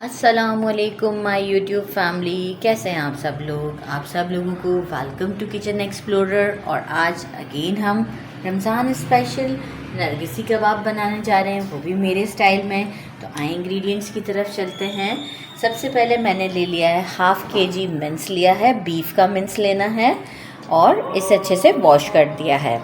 अस्सलामुअलैकुम my YouTube family, कैसे हैं आप सब लोग। आप सब लोगों को वेलकम टू किचन एक्सप्लोरर। और आज अगेन हम रमज़ान स्पेशल नरगिसी कबाब बनाने जा रहे हैं, वो भी मेरे स्टाइल में। तो आए इंग्रेडिएंट्स की तरफ चलते हैं। सबसे पहले मैंने ले लिया है हाफ़ kg मिन्स लिया है, बीफ का मिन्स लेना है और इसे अच्छे से वॉश कर दिया है।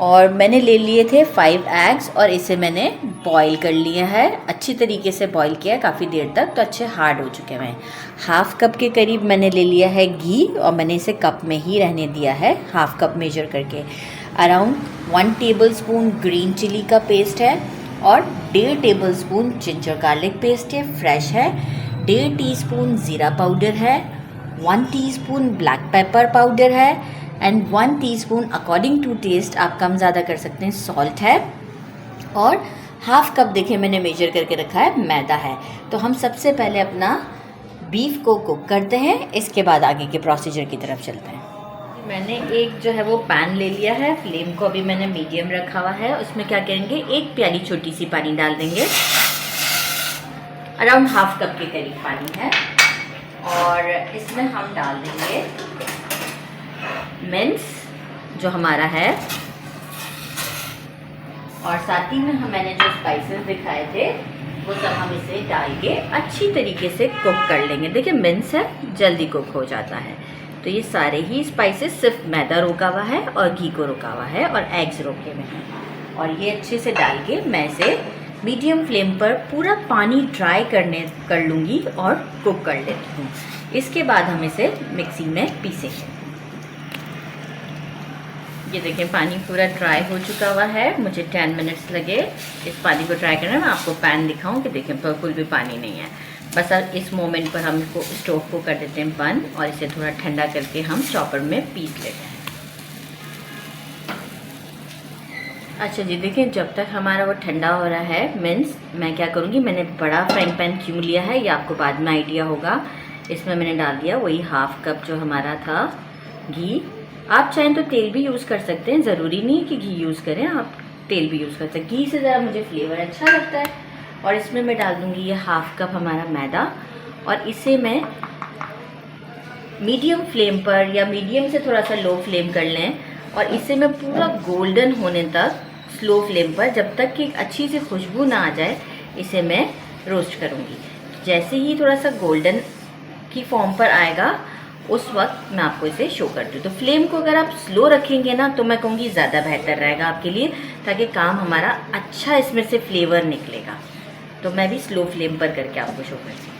और मैंने ले लिए थे 5 एग्स और इसे मैंने बॉईल कर लिया है, अच्छी तरीके से बॉईल किया है काफ़ी देर तक, तो अच्छे हार्ड हो चुके हैं। हाफ़ कप के करीब मैंने ले लिया है घी और मैंने इसे कप में ही रहने दिया है, हाफ़ कप मेजर करके। अराउंड 1 टेबलस्पून ग्रीन चिली का पेस्ट है और 1.5 टेबलस्पून जिंजर गार्लिक पेस्ट है, फ्रेश है। 1.5 टीस्पून ज़ीरा पाउडर है, 1 टीस्पून ब्लैक पेपर पाउडर है and 1 teaspoon according to taste, आप कम ज़्यादा कर सकते हैं, सॉल्ट है। और हाफ़ कप देखिए मैंने मेजर करके रखा है, मैदा है। तो हम सबसे पहले अपना बीफ को कुक करते हैं, इसके बाद आगे के प्रोसीजर की तरफ चलते हैं। मैंने एक जो है वो पैन ले लिया है, फ्लेम को अभी मैंने मीडियम रखा हुआ है। उसमें क्या करेंगे, एक प्याली छोटी सी पानी डाल देंगे, अराउंड हाफ़ कप के करीब पानी है। और इसमें हम डाल देंगे मिन्स जो हमारा है, और साथ ही में मैंने जो स्पाइसेस दिखाए थे वो सब हम इसे डाल के अच्छी तरीके से कुक कर लेंगे। देखिए मिन्स है, जल्दी कुक हो जाता है। तो ये सारे ही स्पाइसेस सिर्फ मैदा रोका हुआ है और घी को रोका हुआ है और एग्स रोके हुए हैं। और ये अच्छे से डाल के मैं इसे मीडियम फ्लेम पर पूरा पानी ड्राई कर लूँगी और कुक कर लेती हूँ। इसके बाद हम इसे मिक्सी में पीसेंगे। ये देखें पानी पूरा ड्राई हो चुका हुआ है, मुझे 10 मिनट्स लगे इस पानी को ड्राई करने में। आपको पैन दिखाऊं कि देखें बिल्कुल भी पानी नहीं है। बस अब इस मोमेंट पर हम इसको स्टोव को कर देते हैं बंद और इसे थोड़ा ठंडा करके हम चॉपर में पीस लेते हैं। अच्छा जी, देखिए जब तक हमारा वो ठंडा हो रहा है मिन्स, मैं क्या करूँगी, मैंने बड़ा फ्राइंग पैन क्यों लिया है ये आपको बाद में आइडिया होगा। इसमें मैंने डाल दिया वही हाफ़ कप जो हमारा था घी। आप चाहें तो तेल भी यूज़ कर सकते हैं, ज़रूरी नहीं है कि घी यूज़ करें, आप तेल भी यूज़ कर सकते हैं। घी से ज़रा मुझे फ्लेवर अच्छा लगता है। और इसमें मैं डाल दूँगी ये हाफ़ कप हमारा मैदा और इसे मैं मीडियम फ्लेम पर या मीडियम से थोड़ा सा लो फ्लेम कर लें और इसे मैं पूरा गोल्डन होने तक स्लो फ्लेम पर, जब तक कि अच्छी सी खुशबू ना आ जाए, इसे मैं रोस्ट करूँगी। जैसे ही थोड़ा सा गोल्डन की फॉर्म पर आएगा उस वक्त मैं आपको इसे शो करती हूँ। तो फ्लेम को अगर आप स्लो रखेंगे ना तो मैं कहूँगी ज़्यादा बेहतर रहेगा आपके लिए, ताकि काम हमारा अच्छा इसमें से फ्लेवर निकलेगा। तो मैं भी स्लो फ्लेम पर करके आपको शो करती हूँ।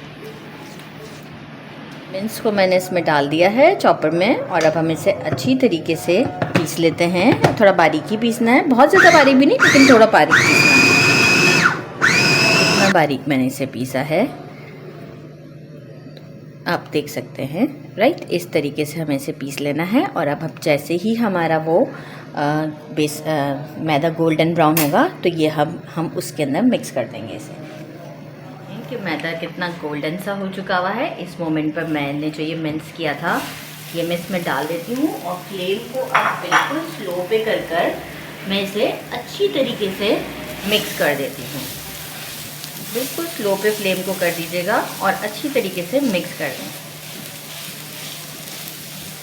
मिन्स को मैंने इसमें डाल दिया है चॉपर में और अब हम इसे अच्छी तरीके से पीस लेते हैं। थोड़ा बारीक ही पीसना है, बहुत ज़्यादा बारीक भी नहीं, लेकिन थोड़ा बारीक पीसना है। इतना बारीक मैंने इसे पीसा है, आप देख सकते हैं, राइट। इस तरीके से हमें इसे पीस लेना है। और अब जैसे ही हमारा वो मैदा गोल्डन ब्राउन होगा तो ये हम उसके अंदर मिक्स कर देंगे इसे। कि मैदा कितना गोल्डन सा हो चुका हुआ है। इस मोमेंट पर मैंने जो ये मिक्स किया था ये मैं इसमें डाल देती हूँ और फ्लेम को अब बिल्कुल स्लो पे कर मैं इसे अच्छी तरीके से मिक्स कर देती हूँ। बिल्कुल स्लो पे फ्लेम को कर दीजिएगा और अच्छी तरीके से मिक्स कर दें।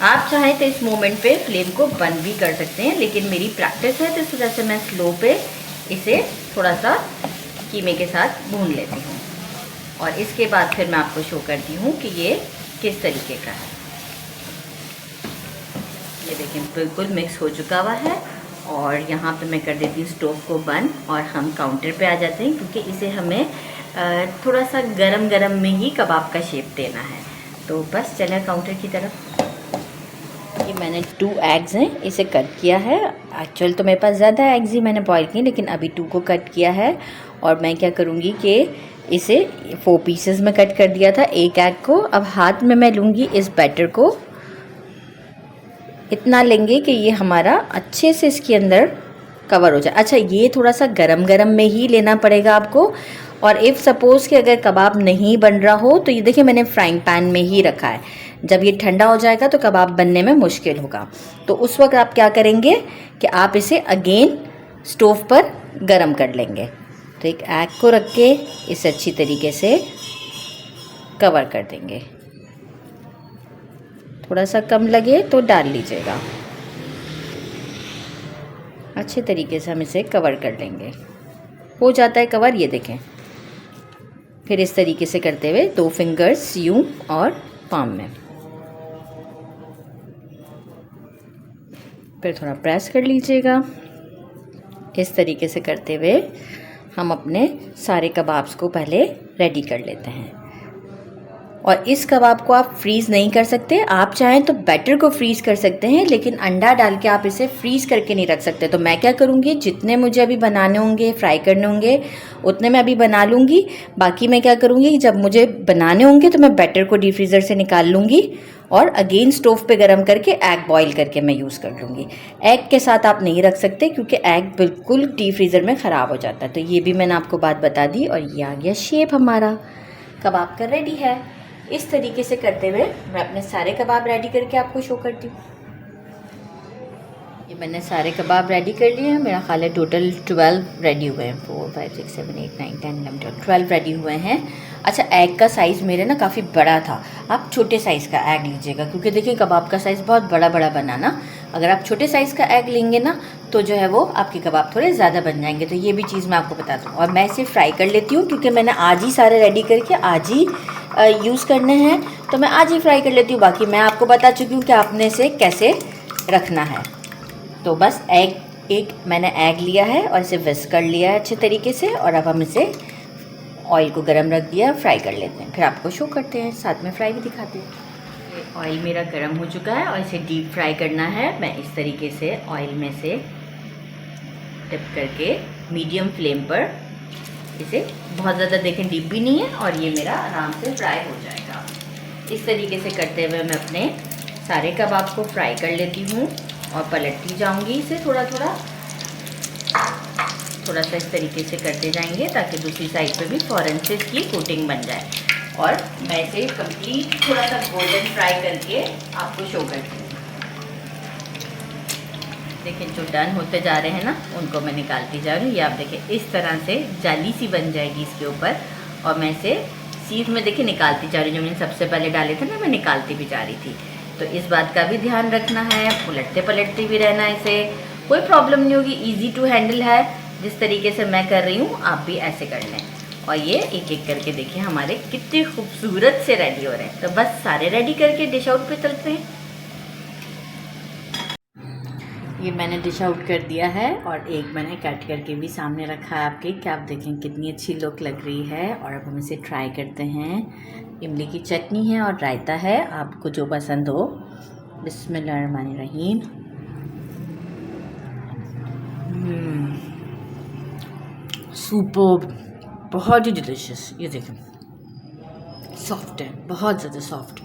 आप चाहें तो इस मोमेंट पे फ्लेम को बंद भी कर सकते हैं, लेकिन मेरी प्रैक्टिस है तो इस वजह से मैं स्लो पे इसे थोड़ा सा कीमे के साथ भून लेती हूँ। और इसके बाद फिर मैं आपको शो करती हूँ कि ये किस तरीके का है। ये देखें बिल्कुल मिक्स हो चुका हुआ है और यहाँ पे मैं कर देती हूँ स्टोव को बंद और हम काउंटर पे आ जाते हैं, क्योंकि इसे हमें थोड़ा सा गरम में ही कबाब का शेप देना है। तो बस चलें काउंटर की तरफ। ये मैंने 2 एग्स हैं, इसे कट किया है। एक्चुअल तो मेरे पास ज़्यादा एग्स ही मैंने बॉईल किए, लेकिन अभी 2 को कट किया है। और मैं क्या करूँगी कि इसे 4 पीसेस में कट कर दिया था एक एग को। अब हाथ में मैं लूँगी इस बैटर को, इतना लेंगे कि ये हमारा अच्छे से इसके अंदर कवर हो जाए। अच्छा, ये थोड़ा सा गरम में ही लेना पड़ेगा आपको। और इफ़ सपोज़ कि अगर कबाब नहीं बन रहा हो तो ये देखिए मैंने फ्राइंग पैन में ही रखा है। जब ये ठंडा हो जाएगा तो कबाब बनने में मुश्किल होगा। तो उस वक्त आप क्या करेंगे कि आप इसे अगेन स्टोव पर गरम कर लेंगे। तो एक एग को रख के इसे अच्छी तरीके से कवर कर देंगे। थोड़ा सा कम लगे तो डाल लीजिएगा। अच्छे तरीके से हम इसे कवर कर लेंगे। हो जाता है कवर, ये देखें। फिर इस तरीके से करते हुए 2 फिंगर्स यूं और पाम में, फिर थोड़ा प्रेस कर लीजिएगा। इस तरीके से करते हुए हम अपने सारे कबाब्स को पहले रेडी कर लेते हैं। और इस कबाब को आप फ्रीज़ नहीं कर सकते, आप चाहें तो बैटर को फ्रीज़ कर सकते हैं, लेकिन अंडा डाल के आप इसे फ्रीज़ करके नहीं रख सकते। तो मैं क्या करूँगी, जितने मुझे अभी बनाने होंगे, फ्राई करने होंगे, उतने मैं अभी बना लूँगी। बाकी मैं क्या करूँगी, जब मुझे बनाने होंगे तो मैं बैटर को डीप फ्रीज़र से निकाल लूँगी और अगेन स्टोव पे गरम करके एग बॉईल करके मैं यूज़ कर लूँगी। एग के साथ आप नहीं रख सकते क्योंकि एग बिल्कुल डीप फ्रीज़र में ख़राब हो जाता है। तो ये भी मैंने आपको बात बता दी। और ये आ गया शेप, हमारा कबाब का रेडी है। इस तरीके से करते हुए मैं अपने सारे कबाब रेडी करके आपको शो करती हूँ। ये मैंने सारे कबाब रेडी कर लिए हैं। मेरा ख्याल है टोटल 12 रेडी हुए हैं। 4 5 6 7 8 9 10 11 12 रेडी हुए हैं। अच्छा, एग का साइज़ मेरे ना काफ़ी बड़ा था, आप छोटे साइज़ का एग लीजिएगा क्योंकि देखिए कबाब का साइज़ बहुत बड़ा बड़ा बना ना। अगर आप छोटे साइज़ का एग लेंगे ना तो जो है वो आपके कबाब थोड़े ज़्यादा बन जाएंगे। तो ये भी चीज़ मैं आपको बता दूँ। और मैं इसे फ्राई कर लेती हूँ क्योंकि मैंने आज ही सारे रेडी करके आज ही यूज़ करने हैं, तो मैं आज ही फ्राई कर लेती हूँ। बाकी मैं आपको बता चुकी हूँ कि आपने इसे कैसे रखना है। तो बस एक मैंने एग लिया है और इसे विस्क कर लिया है अच्छे तरीके से। और अब हम इसे ऑयल को गरम रख दिया, फ्राई कर लेते हैं, फिर आपको शो करते हैं, साथ में फ्राई भी दिखाते हैं। ये ऑयल मेरा गरम हो चुका है और इसे डीप फ्राई करना है। मैं इस तरीके से ऑयल में से डिप करके मीडियम फ्लेम पर इसे, बहुत ज़्यादा देखें डीप भी नहीं है, और ये मेरा आराम से फ्राई हो जाएगा। इस तरीके से करते हुए मैं अपने सारे कबाब को फ्राई कर लेती हूँ और पलटती जाऊँगी इसे थोड़ा सा इस तरीके से करते जाएंगे ताकि दूसरी साइड पे भी फ़ौरन से इसकी कोटिंग बन जाए। और मैं इसे कंप्लीट थोड़ा सा गोल्डन फ्राई करके आपको शो करती हूँ। देखिए जो डन होते जा रहे हैं ना, उनको मैं निकालती जा रही हूँ। ये आप देखिए इस तरह से जाली सी बन जाएगी इसके ऊपर, और मैं इसे सीध में देखिए निकालती जा रही हूँ। जो मैंने सबसे पहले डाले थे ना, मैं निकालती भी जा रही थी। तो इस बात का भी ध्यान रखना है, उलटते पलटते भी रहना है इसे, कोई प्रॉब्लम नहीं होगी, ईजी टू हैंडल है। जिस तरीके से मैं कर रही हूँ आप भी ऐसे कर लें। और ये एक एक करके देखिए हमारे कितने खूबसूरत से रेडी हो रहे हैं। तो बस सारे रेडी करके डिश आउट पे चलते हैं। ये मैंने डिश आउट कर दिया है और एक मैंने कट करके भी सामने रखा है आपके, कि आप देखें कितनी अच्छी लुक लग रही है। और अब हम इसे ट्राई करते हैं। इमली की चटनी है और रायता है, आपको जो पसंद हो। बिस्मिल्लाहिर्रहमानिर्रहीम। सुपर्ब, बहुत ही डिलीशियस। ये देखें सॉफ्ट है, बहुत ज़्यादा सॉफ्ट।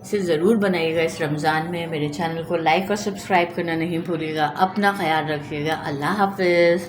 इसे ज़रूर बनाइएगा इस रमज़ान में। मेरे चैनल को लाइक और सब्सक्राइब करना नहीं भूलिएगा। अपना ख्याल रखिएगा। अल्लाह हाफ़िज़।